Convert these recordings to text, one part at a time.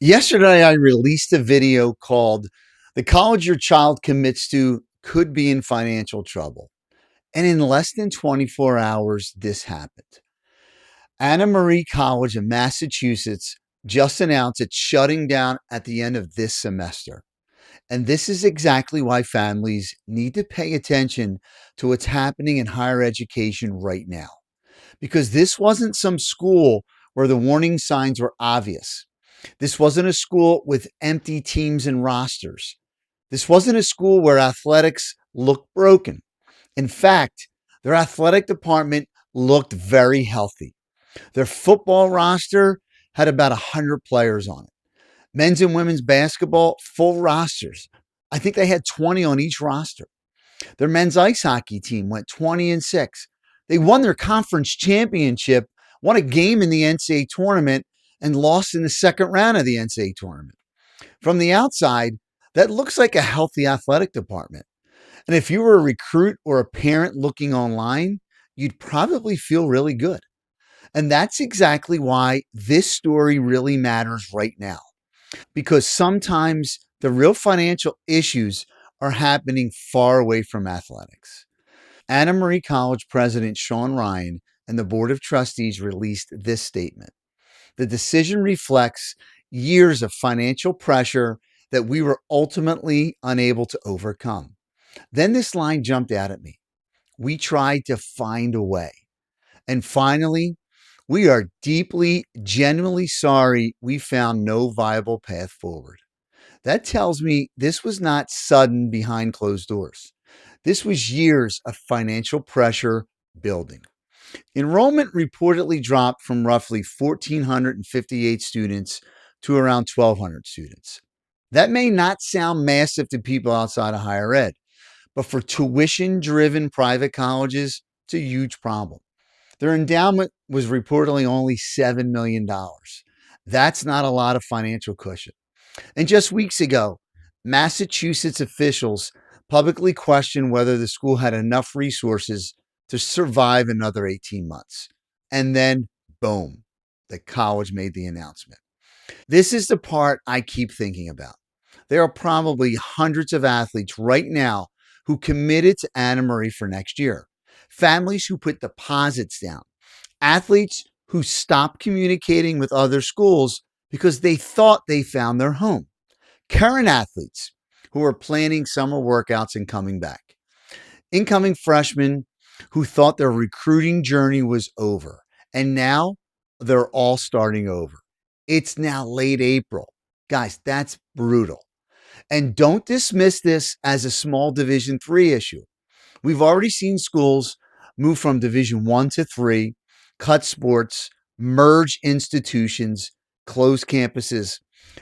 Yesterday, I released a video called The College Your Child Commits to Could Be in Financial Trouble. And in less than 24 hours, this happened. Anna Marie College in Massachusetts just announced it's shutting down at the end of this semester. And this is exactly why families need to pay attention to what's happening in higher education right now. Because this wasn't some school where the warning signs were obvious. This wasn't a school with empty teams and rosters. This wasn't a school where athletics looked broken. In fact, their athletic department looked very healthy. Their football roster had about 100 players on it. Men's and women's basketball, full rosters. I think they had 20 on each roster. Their men's ice hockey team went 20-6. They won their conference championship, won a game in the NCAA tournament, and lost in the second round of the NCAA tournament. From the outside, that looks like a healthy athletic department. And if you were a recruit or a parent looking online, you'd probably feel really good. And that's exactly why this story really matters right now, because sometimes the real financial issues are happening far away from athletics. Anna Marie College President Sean Ryan and the Board of Trustees released this statement. The decision reflects years of financial pressure that we were ultimately unable to overcome. Then this line jumped out at me. We tried to find a way. And finally, we are deeply, genuinely sorry we found no viable path forward. That tells me this was not sudden behind closed doors. This was years of financial pressure building. Enrollment reportedly dropped from roughly 1,458 students to around 1,200 students. That may not sound massive to people outside of higher ed, but for tuition driven private colleges, it's a huge problem. Their endowment was reportedly only $7 million. That's not a lot of financial cushion. And just weeks ago, Massachusetts officials publicly questioned whether the school had enough resources to survive another 18 months. And then, boom, the college made the announcement. This is the part I keep thinking about. There are probably hundreds of athletes right now who committed to Anna Marie for next year, families who put deposits down, athletes who stopped communicating with other schools because they thought they found their home, current athletes who are planning summer workouts and coming back, incoming freshmen who thought their recruiting journey was over, and now they're all starting over. It's now late April. Guys, that's brutal. And don't dismiss this as a small Division III issue. We've already seen schools move from Division I to III, cut sports, merge institutions, close campuses,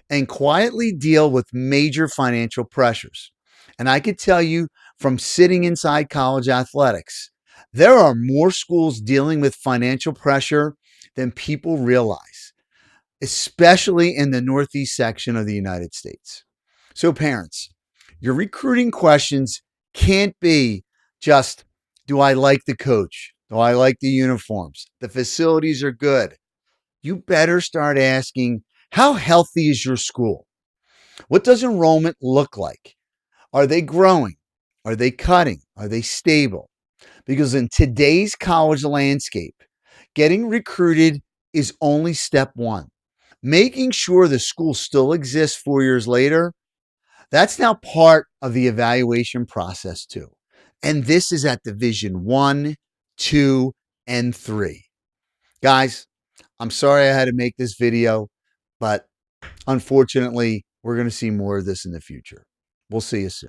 and quietly deal with major financial pressures. And I could tell you from sitting inside college athletics, there are more schools dealing with financial pressure than people realize, especially in the Northeast section of the United States. So, parents, your recruiting questions can't be just, do I like the coach? Do I like the uniforms? The facilities are good. You better start asking, how healthy is your school? What does enrollment look like? Are they growing? Are they cutting? Are they stable? Because in today's college landscape, getting recruited is only step one. Making sure the school still exists 4 years later, that's now part of the evaluation process too. And this is at Division I, II, and III. Guys, I'm sorry I had to make this video, but unfortunately, we're going to see more of this in the future. We'll see you soon.